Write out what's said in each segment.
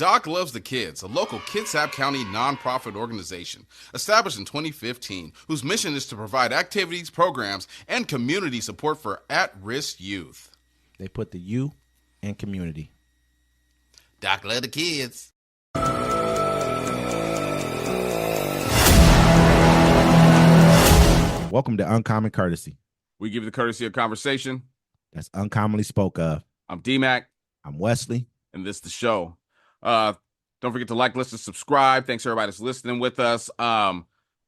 Doc Loves the Kids, a local Kitsap County nonprofit organization established in 2015 whose mission is to provide activities, programs, and community support for at-risk youth. They put the U in community. Doc Loves the Kids. Welcome to Uncommon Courtesy. We give you the courtesy of conversation that's uncommonly spoke of. I'm D-Mac. I'm Wesley. And this is the show. Don't forget to like, listen, subscribe. Thanks everybody that's listening with us.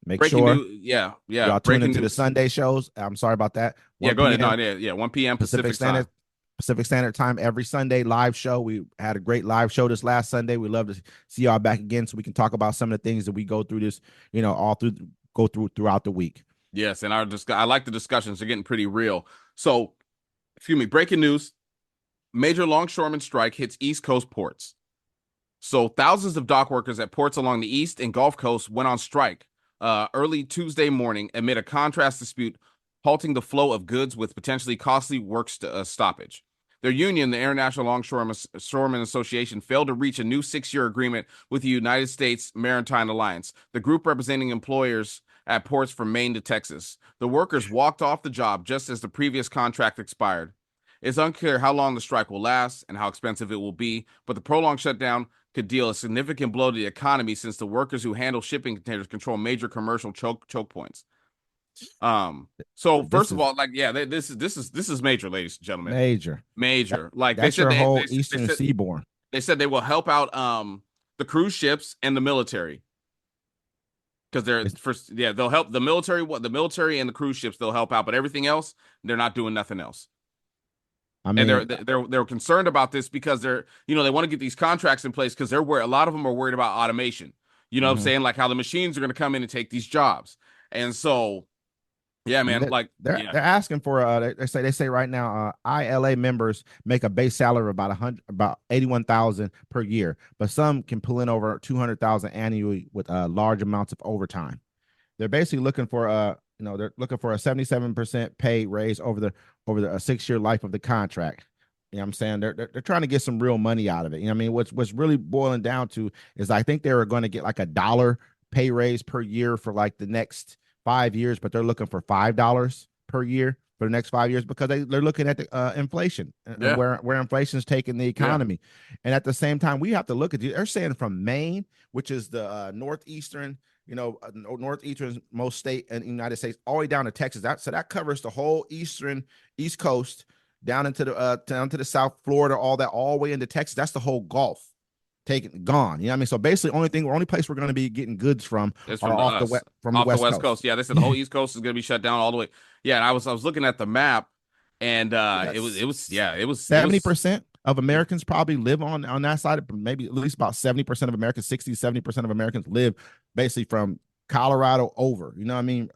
Make sure y'all tune into the Sunday shows. I'm sorry about that. Go ahead. 1 p.m. Pacific Standard Time every Sunday live show. We had a great live show this last Sunday. We love to see y'all back again so we can talk about some of the things that we go through throughout the week. Yes, and I like the discussions. They're getting pretty real. So, breaking news. Major longshoreman strike hits East Coast ports. So thousands of dock workers at ports along the East and Gulf Coast went on strike early Tuesday morning amid a contract dispute, halting the flow of goods with potentially costly work stoppage. Their union, the International Longshoreman Association, failed to reach a new 6-year agreement with the United States Maritime Alliance, the group representing employers at ports from Maine to Texas. The workers walked off the job just as the previous contract expired. It's unclear how long the strike will last and how expensive it will be, but the prolonged shutdown could deal a significant blow to the economy since the workers who handle shipping containers control major commercial choke points. So first of all, this is major, ladies and gentlemen. Major. Like that's they said, your whole Eastern Seaboard. They said they will help out the cruise ships and the military. Because they'll help the military and the cruise ships, they'll help out, but everything else, they're not doing nothing else. I mean, and they're concerned about this because they want to get these contracts in place because a lot of them are worried about automation. You know what I'm saying? Like how the machines are going to come in and take these jobs. And so, yeah, man, they're asking for they say right now ILA members make a base salary of about $81,000 per year, but some can pull in over $200,000 annually with large amounts of overtime. They're basically looking for they're looking for a 77% pay raise over the 6-year life of the contract. You know what I'm saying? They're trying to get some real money out of it. You know what I mean? What's really boiling down to is I think they were going to get like $1 pay raise per year for like the next 5 years, but they're looking for $5 per year for the next 5 years because they're looking at the inflation and where inflation is taking the economy. And at the same time, we have to look at they're saying from Maine, which is the northeastern most state in the United States, all the way down to Texas. That covers the whole East Coast down into the South, Florida, all the way into Texas. That's the whole Gulf gone. You know what I mean? So basically, only place we're going to be getting goods from is from the West Coast. Yeah, they said the whole East Coast is going to be shut down all the way. Yeah, and I was looking at the map, and it was 70% of Americans probably live on that side. Maybe at least about 70% of Americans, 60-70% of Americans live basically from Colorado over. You know what I mean?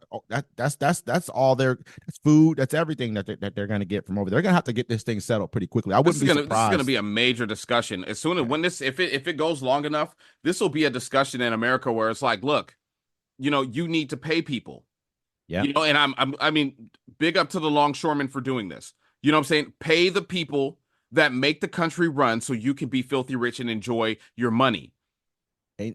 That's all that's food, that's everything that they're going to get from over there. They're going to have to get this thing settled pretty quickly. I wouldn't be surprised. This is going to be a major discussion as soon as if it goes long enough. This will be a discussion in America where it's like, look, you need to pay people. Yeah. And I mean, big up to the longshoremen for doing this. You know what I'm saying? Pay the people that make the country run so you can be filthy rich and enjoy your money. And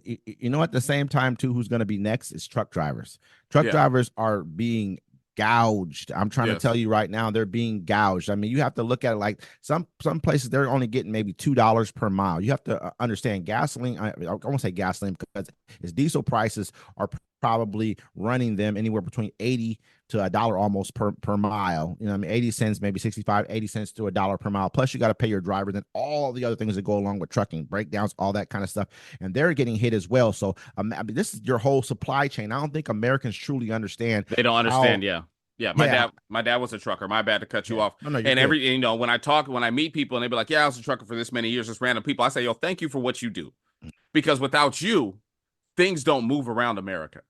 at the same time too, who's going to be next is truck drivers. Drivers are being gouged. I'm trying to tell you right now, they're being gouged. I mean, you have to look at it like some places they're only getting maybe $2 per mile. You have to understand gasoline. I won't say gasoline because diesel prices are probably running them anywhere between 80 to $1 almost per mile. You know what I mean? 80 cents, maybe 65, 80 cents to $1 per mile. Plus you got to pay your driver, then all the other things that go along with trucking, breakdowns, all that kind of stuff. And they're getting hit as well. So I mean, this is your whole supply chain. I don't think Americans truly understand. They don't understand. My dad was a trucker. My bad to cut you off. No, and when I meet people and they be like, yeah, I was a trucker for this many years, just random people. I say, yo, thank you for what you do. Because without you, things don't move around America.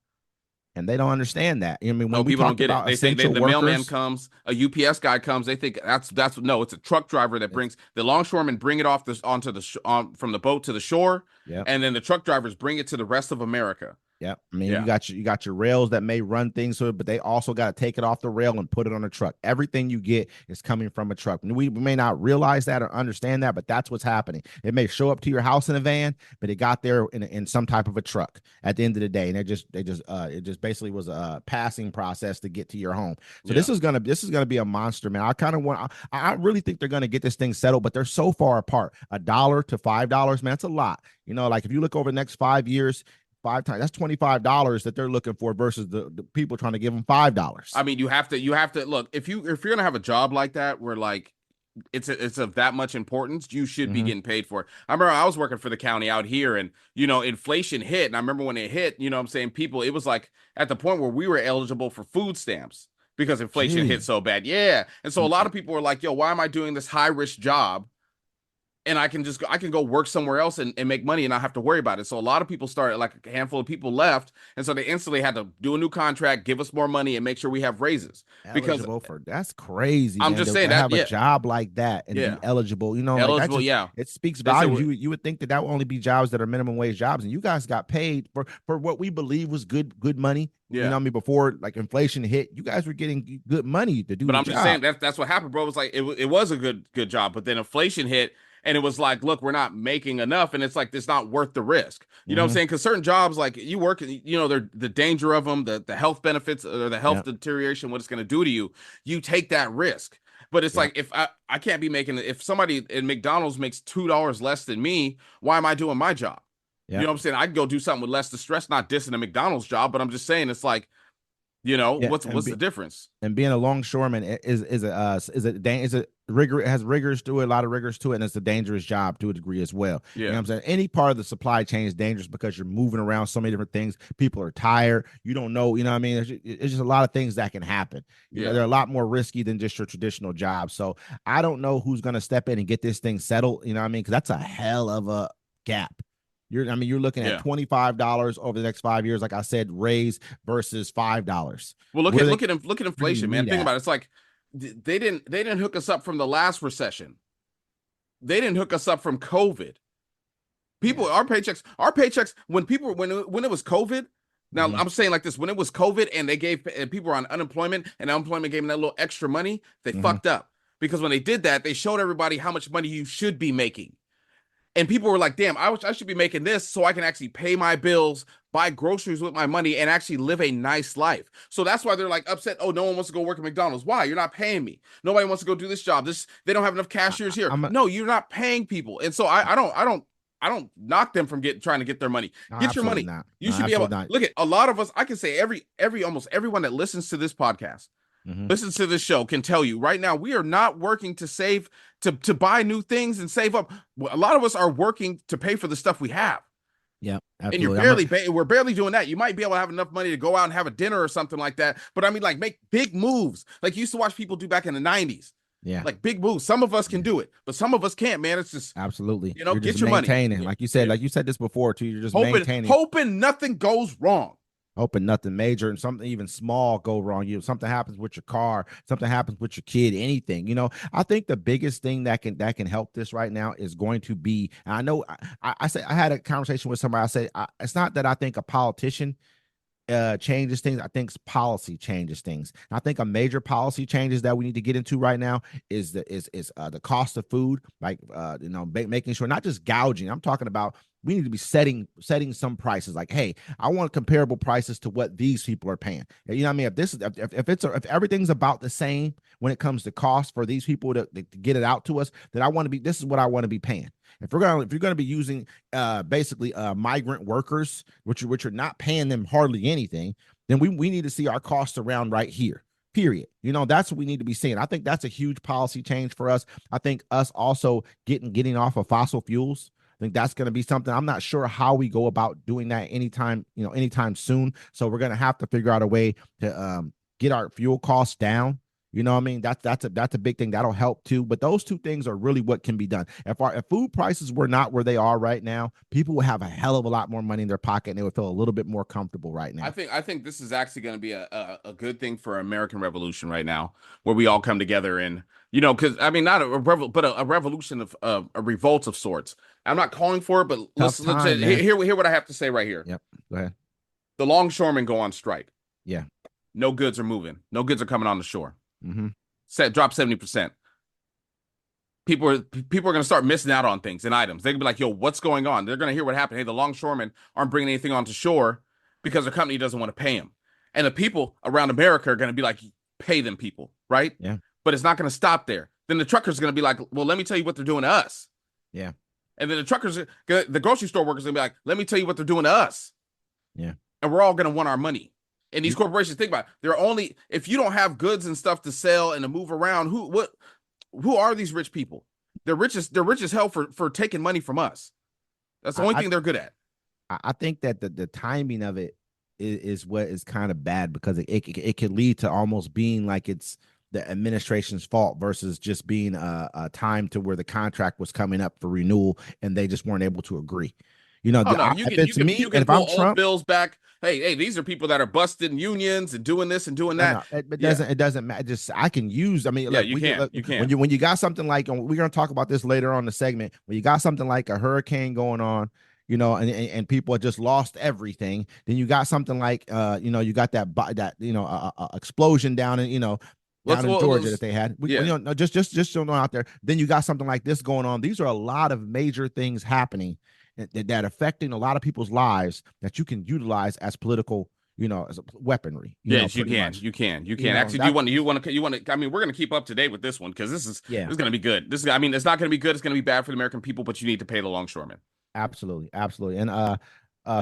And they don't understand that. I mean, when people don't get it, they think the workers, mailman comes, a UPS guy comes. They think it's a truck driver that brings the longshoremen bring it from the boat to the shore, and then the truck drivers bring it to the rest of America. Yep. I mean, Yeah. you got your rails that may run things through it, but they also got to take it off the rail and put it on a truck. Everything you get is coming from a truck. We may not realize that or understand that, but that's what's happening. It may show up to your house in a van, but it got there in some type of a truck at the end of the day, and it just basically was a passing process to get to your home. So Yeah. this is gonna be a monster, man. I really think they're gonna get this thing settled, but they're so far apart. $1 to $5, man, that's a lot. Like if you look over the next 5 years, five times, that's $25 that they're looking for versus the people trying to give them $5. I mean, you have to look, if you're gonna have a job like that where like it's of that much importance, you should be Mm-hmm. getting paid for it. I remember I was working for the county out here, and inflation hit, and I remember when it hit, what I'm saying, people, it was like at the point where we were eligible for food stamps because inflation hit Gee. so bad. Yeah. And so a lot Mm-mm. of people were like, yo, why am I doing this high risk job? And I can go work somewhere else and make money and not have to worry about it. So a lot of people started, like a handful of people left, and so they instantly had to do a new contract, give us more money, and make sure we have raises. Because Eligible for that's crazy, I'm man. just saying To that, have a yeah, job like that and yeah, be eligible, like that eligible, just yeah. it speaks They said, volumes. You would think that that would only be jobs that are minimum wage jobs, and you guys got paid for what we believe was good money. yeah. I mean, before like inflation hit, you guys were getting good money to do But the I'm just saying job. that's what happened, bro. It was like it was a good job, but then inflation hit, and it was like, look, we're not making enough, and it's like it's not worth the risk. You know what I'm Mm-hmm. saying? Because certain jobs, like you work, they're the danger of them, the health benefits or the health Yeah, deterioration, what it's going to do to you. You take that risk. But it's yeah, like if I can't be making, if somebody in McDonald's makes $2 less than me, why am I doing my job? You yeah. know what I'm saying? I can go do something with less distress, not dissing a McDonald's job, but I'm just saying it's like, Yeah, what's the difference? and being a longshoreman is a rigor, it has rigors to it, a lot of rigors to it, and it's a dangerous job to a degree as well. You know what Yeah, I'm saying? Any part of the supply chain is dangerous because you're moving around so many different things. People are tired. You don't know. You know what I mean? It's just a lot of things that can happen. yeah, They're a lot more risky than just your traditional job. So I don't know who's going to step in and get this thing settled. You know what I mean? Because that's a hell of a gap. You're looking at yeah. $25 over the next 5 years, like I said, raise versus $5. Well, Where they look at where do you inflation, man. meet Think at? about it. It's like they didn't hook us up from the last recession. They didn't hook us up from COVID. Yeah. People, our paychecks when it was COVID. Now Hmm. I'm saying like this: when it was COVID and they gave and people were on unemployment and unemployment gave them that little extra money, they Hmm. fucked up because when they did that, they showed everybody how much money you should be making. And people were like, damn, I should be making this so I can actually pay my bills, buy groceries with my money, and actually live a nice life. So that's why they're like upset. Oh, no one wants to go work at McDonald's. Why? You're not paying me. Nobody wants to go do this job. They don't have enough cashiers here. I'm a, No, you're not paying people. And so I don't knock them from trying to get their money. no, Get your absolutely money. not. You No, should be able absolutely not. look at a lot of us. I can say almost everyone that listens to this podcast, Hmm. listens to this show can tell you right now we are not working to save to buy new things and save up. A lot of us are working to pay for the stuff we have, Yeah, and you're absolutely. we're barely doing that. You might be able to have enough money to go out and have a dinner or something like that, but I mean, like, make big moves like you used to watch people do back in the 90s. Yeah, Like big moves. Some of us can yeah, do it, but some of us can't, man. It's just, absolutely. You're just get your money. maintaining, Yeah, like yeah. you said this before too. You're just hoping maintaining, hoping nothing goes wrong. hoping nothing major and something even small go wrong. Something happens with your car, something happens with your kid, anything. I think the biggest thing that can help this right now is going to be. And I know I said I had a conversation with somebody. I said it's not that I think a politician changes things. I think policy changes things. And I think a major policy changes that we need to get into right now is the cost of food, like making sure not just gouging. I'm talking about we need to be setting some prices. Like, hey, I want comparable prices to what these people are paying. You know what I mean? If everything's about the same when it comes to cost for these people to get it out to us, then I want to be. This is what I want to be paying. If you're gonna be using basically migrant workers, which are not paying them hardly anything, then we need to see our costs around right here. Period. That's what we need to be seeing. I think that's a huge policy change for us. I think us also getting off of fossil fuels. I think that's going to be something. I'm not sure how we go about doing that anytime soon. So we're going to have to figure out a way to get our fuel costs down. You know what I mean? That's a big thing. That'll help too. But those two things are really what can be done. If food prices were not where they are right now, people would have a hell of a lot more money in their pocket and they would feel a little bit more comfortable right I now. think I think this is actually going to be a good thing for American Revolution right now, where we all come together and because I mean not but a revolution of a revolt of sorts. I'm not calling for it, but Tough let's time, man. hear what I have to say right here. Yep. Go ahead. The longshoremen go on strike. Yeah. No goods are moving. No goods are coming on the shore. Mm-hmm. Drop 70%. People are going to start missing out on things and items. They're going to be like, yo, what's going on? They're going to hear what happened. Hey, the longshoremen aren't bringing anything onto shore because their company doesn't want to pay them. And the people around America are going to be like, pay them, people, right? Yeah. But it's not going to stop there. Then the truckers are going to be like, well, let me tell you what they're doing to us. Yeah. And then the grocery store workers are going to be like, let me tell you what they're doing to us. Yeah. And we're all going to want our money. And these corporations, think about it, they're only, if you don't have goods and stuff to sell and to move around, who are these rich people? They're rich as hell for taking money from us. That's the only thing they're good at. I think that the timing of it is what is kind of bad, because it could lead to almost being like it's the administration's fault versus just being a time to where the contract was coming up for renewal and they just weren't able to agree. You know, Oh no, if it's me, you and can if I'm pull old Trump, bills back. Hey, these are people that are busted in unions and doing this and doing that. no, it doesn't matter. Just I can use. I mean, Yeah, look, you can. You can. When you got something like, and we're gonna talk about this later on in the segment. When you got something like a hurricane going on, you know, and people have just lost everything. Then you got something like, you know, you got that explosion down in, down in Georgia that they had. Yeah. You know, just so know out there. Then you got something like this going on. These are a lot of major things happening that affecting a lot of people's lives that you can utilize as political, as weaponry. Yes, you can. Much. You can. know, Actually, you want to. I mean, we're going to keep up to date with this one because this is going to be good. I mean, it's not going to be good. It's going to be bad for the American people, but you need to pay the longshoremen. Absolutely, absolutely. And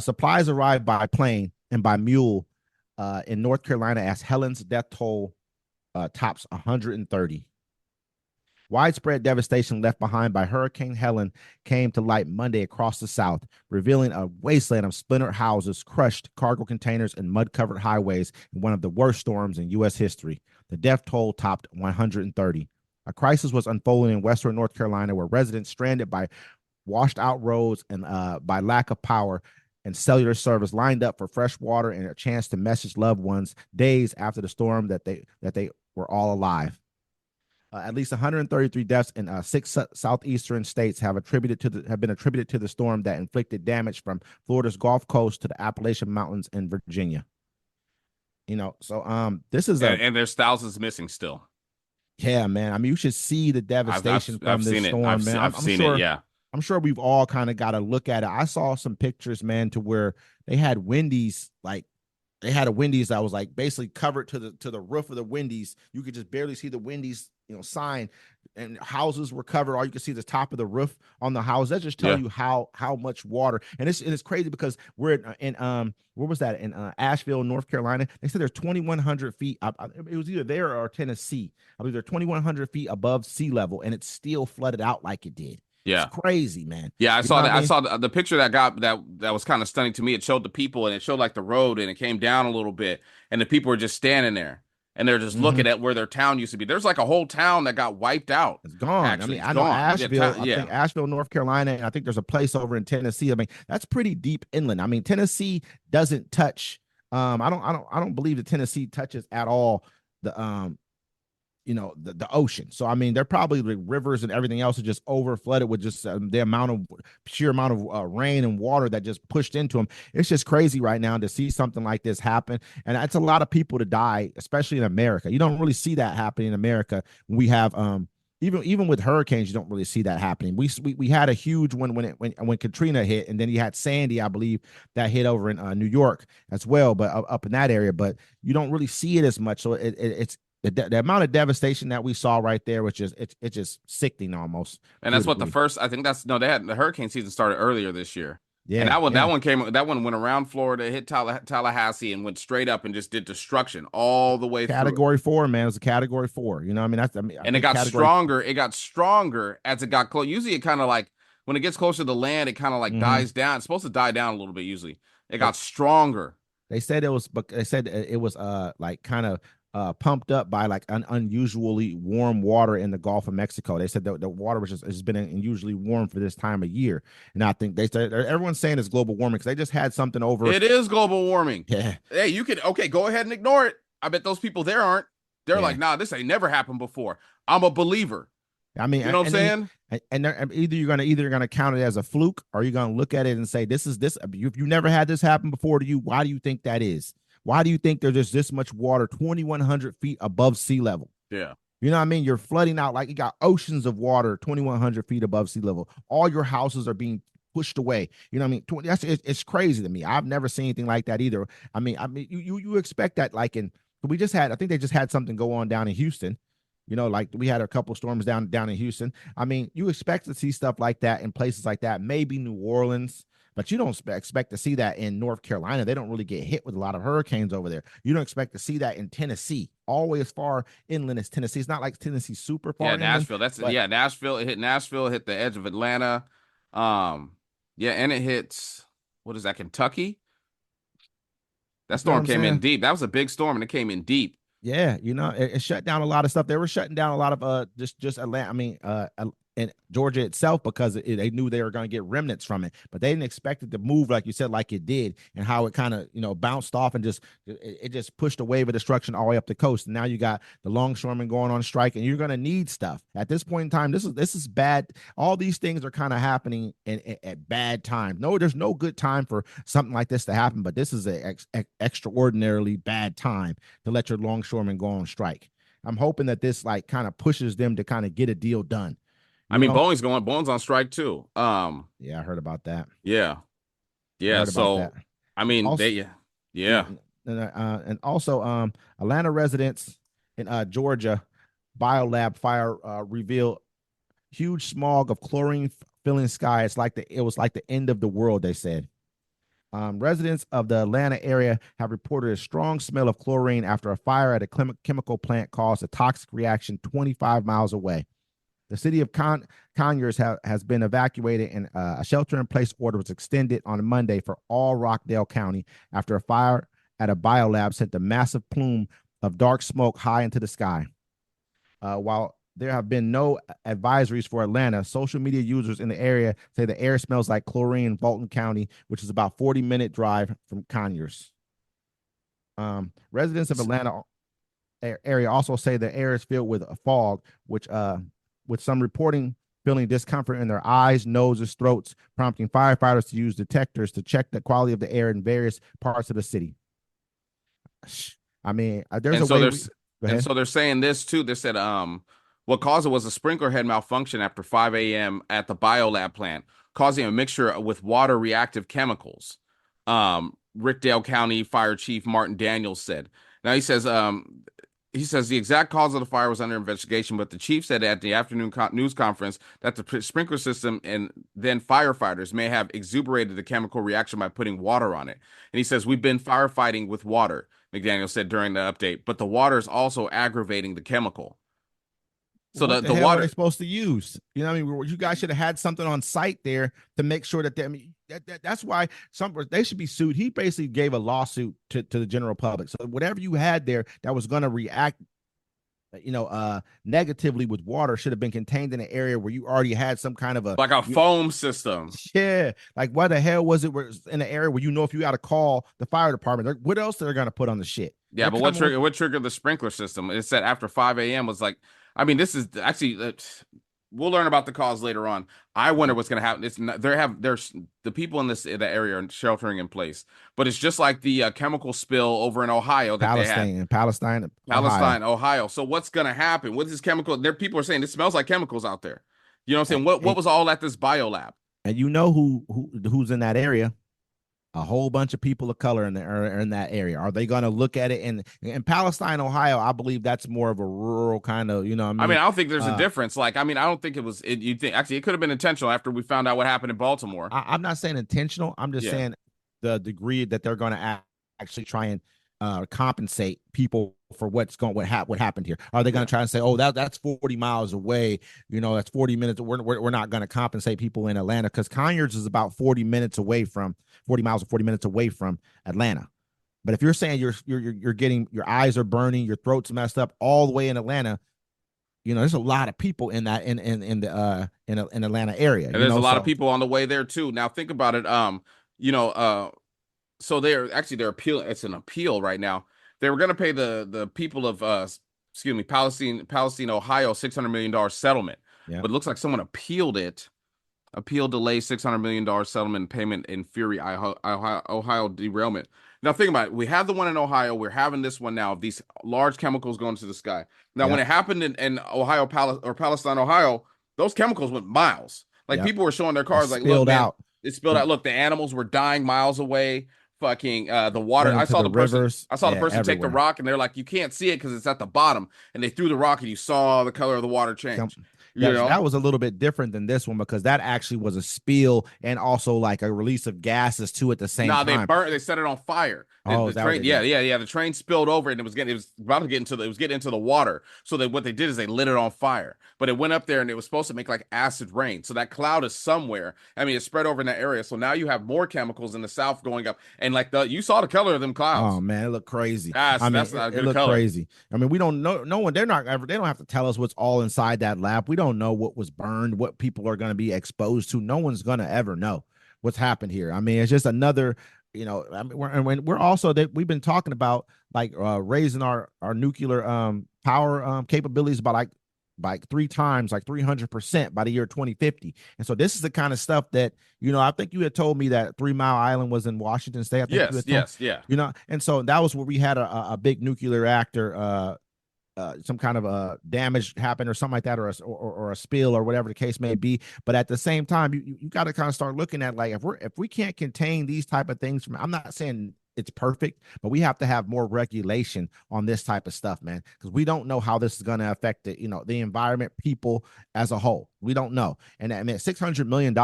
supplies arrived by plane and by mule in North Carolina as Helen's death toll tops 130. Widespread devastation left behind by Hurricane Helen came to light Monday across the South, revealing a wasteland of splintered houses, crushed cargo containers, and mud-covered highways in one of the worst storms in U.S. history. The death toll topped 130. A crisis was unfolding in western North Carolina, where residents stranded by washed-out roads and by lack of power and cellular service lined up for fresh water and a chance to message loved ones days after the storm that they were all alive. At least 133 deaths in 6 southeastern states have been attributed to the storm that inflicted damage from Florida's Gulf Coast to the Appalachian Mountains in Virginia. So this is and there's thousands missing still. Yeah, man. I mean, you should see the devastation from this storm, man. I've seen it. Yeah, I'm sure we've all kind of got to look at it. I saw some pictures, man, to where they had Wendy's, like they had a Wendy's that was like basically covered to the roof of the Wendy's. You could just barely see the Wendy's, sign, and houses were covered. All you can see is the top of the roof on the house. That just tell you how much water. And it's crazy because we're in where was that, in Asheville, North Carolina? They said there's 2,100 feet. It was either there or Tennessee. I believe they're 2,100 feet above sea level, and it's still flooded out like it did. Yeah, it's crazy, man. Yeah, I saw that. I saw the picture that was kind of stunning to me. It showed the people, and it showed like the road, and it came down a little bit, and the people were just standing there, and they're just looking at where their town used to be. There's like a whole town that got wiped out. It's gone. Actually, I know Asheville. I think Asheville, North Carolina, and I think there's a place over in Tennessee. I mean, that's pretty deep inland. I mean, Tennessee doesn't touch. I don't believe that Tennessee touches at all the the ocean. So I mean, they're probably the rivers and everything else is just over flooded with just the sheer amount of rain and water that just pushed into them. It's just crazy right now to see something like this happen, and that's a lot of people to die, especially in America. You don't really see that happening in America. We have even with hurricanes, you don't really see that happening. We had a huge one when Katrina hit, and then you had Sandy, I believe, that hit over in New York as well, but up in that area. But you don't really see it as much. So it's the amount of devastation that we saw right there, which is it's just sickening almost. And that's what they had the hurricane season started earlier this year. Yeah, and that one went around Florida, hit Tallahassee, and went straight up and just did destruction all the way Category 4, man. It was a Category 4. You know, and it got stronger. It got stronger as it got close. Usually, it kind of like when it gets closer to the land, it kind of like dies down. It's supposed to die down a little bit. Usually, it got stronger. They said it was like kind of pumped up by like unusually warm water in the Gulf of Mexico. They said the water has been unusually warm for this time of year, and I think they said everyone's saying it's global warming because they just had something over. It is global warming. Yeah. Hey, you can go ahead and ignore it. I bet those people there aren't. They're like, nah, this ain't never happened before. I'm a believer. I mean, You know what I'm and then saying? either you're gonna count it as a fluke, or you're gonna look at it and say, this is this. If you never had this happen before to you, why do you think that is? Why do you think there's just this much water 2,100 feet above sea level? Yeah. You know what I mean? You're flooding out, like you got oceans of water 2,100 feet above sea level. All your houses are being pushed away. You know what I mean? It's crazy to me. I've never seen anything like that either. I mean, you expect that, like we just had, I think they just had something go on down in Houston. You know, like we had a couple storms down in Houston. I mean, you expect to see stuff like that in places like that, maybe New Orleans, but you don't expect to see that in North Carolina. They don't really get hit with a lot of hurricanes over there. You don't expect to see that in Tennessee, all the way as far inland as Tennessee. It's not like Tennessee super Yeah, far inland, Nashville. That's but yeah, Nashville. It hit Nashville, hit the edge of Atlanta. Yeah, and it hits what is that, Kentucky? you That feel what storm I'm came in saying? deep. That was a big storm and it came in deep. Yeah, it shut down a lot of stuff. They were shutting down a lot of just Atlanta. I mean, in Georgia itself, because they knew they were going to get remnants from it, but they didn't expect it to move like you said, like it did, and how it kind of bounced off and it just pushed a wave of destruction all the way up the coast. And now you got the longshoremen going on strike, and you're going to need stuff at this point in time. This is bad. All these things are kind of happening at bad times. No, there's no good time for something like this to happen, but this is an extraordinarily bad time to let your longshoremen go on strike. I'm hoping that this like kind of pushes them to kind of get a deal done. I You mean, know? Boeing's on strike too. Yeah, I heard about that. Yeah. I Yeah, heard about that. so I mean, Also, they yeah, yeah. and also Atlanta residents in Georgia biolab fire revealed huge smog of chlorine filling sky. It was like the end of the world, they said. Residents of the Atlanta area have reported a strong smell of chlorine after a fire at a chemical plant caused a toxic reaction 25 miles away. The city of Conyers has been evacuated, and a shelter-in-place order was extended on Monday for all Rockdale County after a fire at a biolab sent a massive plume of dark smoke high into the sky. While there have been no advisories for Atlanta, social media users in the area say the air smells like chlorine in Fulton County, which is about 40-minute drive from Conyers. Residents of Atlanta area also say the air is filled with a fog, which with some reporting feeling discomfort in their eyes, noses, throats, prompting firefighters to use detectors to check the quality of the air in various parts of the city. I mean, there's And a so way there's go and ahead. so they're saying this too. They said what caused it was a sprinkler head malfunction after 5 a.m. at the biolab plant, causing a mixture with water reactive chemicals. Rickdale County Fire Chief Martin Daniels said. Now he says the exact cause of the fire was under investigation, but the chief said at the afternoon news conference that the sprinkler system and then firefighters may have exuberated the chemical reaction by putting water on it. And he says, we've been firefighting with water, McDaniel said during the update, but the water is also aggravating the chemical. So What the the hell are they water, supposed to use? You know what I mean? You guys should have had something on site there to make sure that they, I mean, that's why they should be sued. He basically gave a lawsuit to the general public. So whatever you had there that was going to react negatively with water should have been contained in an area where you already had some kind of a like a foam system. yeah. Like why the hell was it in an area where if you got to call the fire department, what else they're going to put on the shit? Yeah, They're but coming with what triggered the sprinkler system? It said after 5 a.m. was like, I mean, this is actually we'll learn about the cause later on. I wonder what's going to happen. It's not, there's the people in the area are sheltering in place, but it's just like the chemical spill over in Ohio that they had. Palestine, Ohio. Palestine, Ohio. So what's going to happen? What is chemical? There people are saying it smells like chemicals out there. You know what I'm And, saying? What and, was all at this biolab? and you know who's in that area? A whole bunch of people of color in that area. Are they going to look at it in Palestine, Ohio? I believe that's more of a rural kind of, you know what I I mean, mean? I don't think there's a Uh, difference. Like, I mean, I don't think it was. You think actually it could have been intentional after we found out what happened in Baltimore. I'm not saying intentional. I'm just Yeah, saying the degree that they're going to actually try and compensate people for what happened here. Are they going yeah. to try and say, oh, that's 40 miles away? That's 40 minutes. We're not going to compensate people in Atlanta because Conyers is about 40 miles or 40 minutes away from Atlanta. But if you're saying you're getting your eyes are burning, your throat's messed up all the way in Atlanta, there's a lot of people in that in the in Atlanta area, And there's a lot of so people on the way there too. Now think about it. You know, so they're appealing. It's an appeal right now. They were going to pay the people of excuse me, Palestine, Ohio, $600 million settlement. Yeah. but it looks like someone appealed it. Appeal delays $600 million settlement payment in Fury, Ohio derailment. Now, think about it. We have the one in Ohio. We're having this one now of these large chemicals going to the sky. Now, when Yep. it happened in Ohio, or Palestine, Ohio, those chemicals went miles. Like Yep. people were showing their It cars, like, look, spilled man, out, it spilled out. Look, the animals were dying miles away. Fucking the water. went into the rivers. I saw the Yeah, person take the everywhere. rock, and they're like, you can't see it because it's at the bottom. And they threw the rock, and you saw the color of the water Come, change. You yeah, know, that was a little bit different than this one because that actually was a spill and also like a release of gases too at the same nah, they time. burnt. They set it on fire. Oh, The is that what train, they yeah, did? yeah, yeah. The train spilled over, and it was about to get into it was getting into the water. So that what they did is they lit it on fire. But it went up there, and it was supposed to make like acid rain. So that cloud is somewhere. I mean, it spread over in that area. So now you have more chemicals in the south going up, and like you saw the color of them Oh clouds. man, it looked crazy. I mean, That's not a it good looked color. crazy. I mean, we don't know. No one. They're not ever. They don't have to tell us what's all inside that lab. We don't know what was burned, what people are going to be exposed to. No one's going to ever know what's happened here. I mean, it's just another. I mean, we're also that we've been talking about like raising our nuclear power capabilities by like 3 times, like 300% by the year 2050. And so this is the kind of stuff that, I think you had told me that 3 Mile Island was in Washington State. I think you Yes, had told, yes, yeah. and so that was where we had a big nuclear reactor, some kind of a damage happened or something like that, or a spill or whatever the case may be. But at the same time, you got to kind of start looking at like if we can't contain these type of things from, I'm not saying it's perfect, but we have to have more regulation on this type of stuff, man, because we don't know how this is going to affect the environment, people as a whole. We don't know. And I mean, $600 million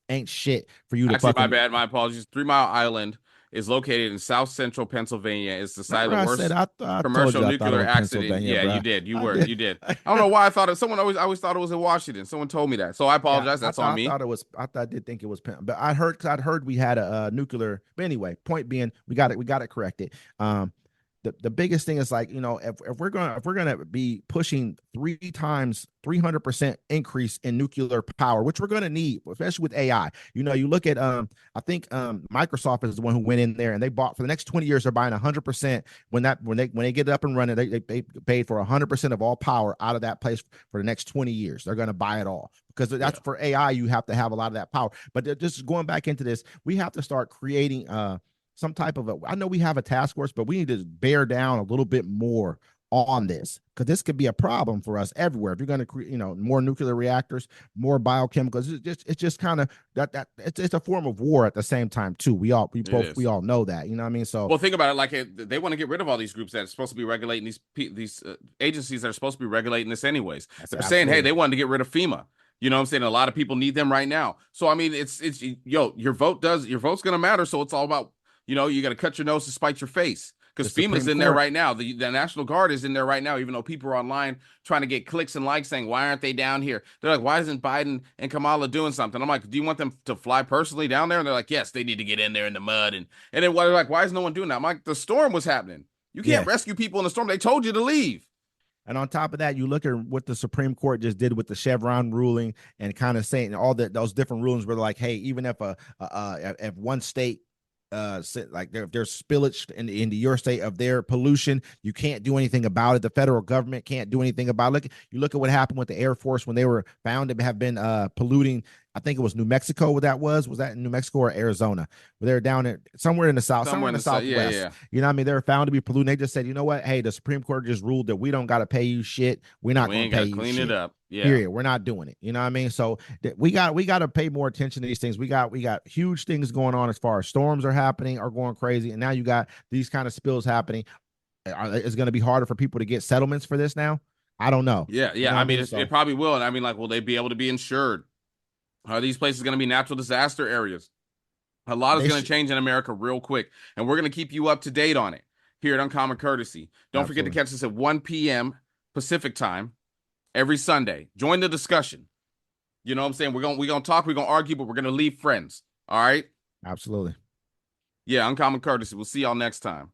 ain't shit for you to Actually, my fucking. bad. My apologies. 3 Mile Island is located in south central Pennsylvania. It's the site of Remember the I said worst I told commercial you I thought it nuclear was accident. Pennsylvania, Yeah, you bro. did. I did. You did. I don't know why I thought it. I always thought it was in Washington. Someone told me that. So I Yeah, apologize. That's on I me. thought it was. I did think it was, but I'd heard we had a nuclear. But anyway, point being, we got it corrected. The biggest thing is like if we're gonna be pushing 3 times 300% increase in nuclear power, which we're gonna need, especially with AI. You look at I think Microsoft is the one who went in there and they bought for the next 20 years. They're buying 100% when they get it up and running. They paid for 100% of all power out of that place for the next 20 years. They're gonna buy it all because Yeah. that's for AI. You have to have a lot of that power. But just going back into this, we have to start creating some type of I know we have a task force, but we need to bear down a little bit more on this because this could be a problem for us everywhere. If you're going to create, more nuclear reactors, more biochemicals, it's just kind of that it's a form of war at the same time too. We It is. all know that. You know what I mean? So Well, think about it. Like they want to get rid of all these groups that are supposed to be regulating these agencies that are supposed to be regulating this anyways. that's They're saying, hey, absolutely they wanted to get rid of FEMA. You know what I'm saying? A lot of people need them right now. So I mean, your vote's gonna matter. So it's all about you got to cut your nose to spite your face the because FEMA's Supreme in there Court. right now. The National Guard is in there right now. Even though people are online trying to get clicks and likes saying, why aren't they down here? They're like, why isn't Biden and Kamala doing something? I'm like, do you want them to fly personally down there? And they're like, yes, they need to get in there in the mud and then they're like, why is no one doing that? I'm like, the storm was happening. You can't Yeah. rescue people in the storm. They told you to leave. And on top of that, you look at what the Supreme Court just did with the Chevron ruling and kind of saying all those different rulings were like, hey, even if one state like if there's spillage into your state of their pollution, you can't do anything about it. The federal government can't do anything about it. Look at what happened with the Air Force when they were found to have been polluting. I think it was New Mexico. What that was that in New Mexico or Arizona? Where they were down in somewhere in the south, somewhere in the Yeah, southwest. yeah. You know what I mean? They were found to be polluting. They just said, you know what? Hey, the Supreme Court just ruled that we don't got to pay you shit. We're not We going ain't to pay got to you clean it shit. up. Yeah. Period. We're not doing it. You know what I mean? So we got to pay more attention to these things. We got huge things going on as far as storms are happening, are going crazy, and now you got these kind of spills happening. It's going to be harder for people to get settlements for this now. I don't know. Yeah, You know yeah. what I I mean, mean? So it probably will. And I mean, like, will they be able to be insured? Are these places going to be natural disaster areas? A lot is they going to should change in America real quick, and we're going to keep you up to date on it here at Uncommon Courtesy. Don't forget to absolutely, catch us at 1 p.m. Pacific time every Sunday. Join the discussion. You know what I'm saying? We're gonna talk, we're gonna argue, but we're gonna leave friends. All right? absolutely. Yeah, Uncommon Courtesy. We'll see y'all next time.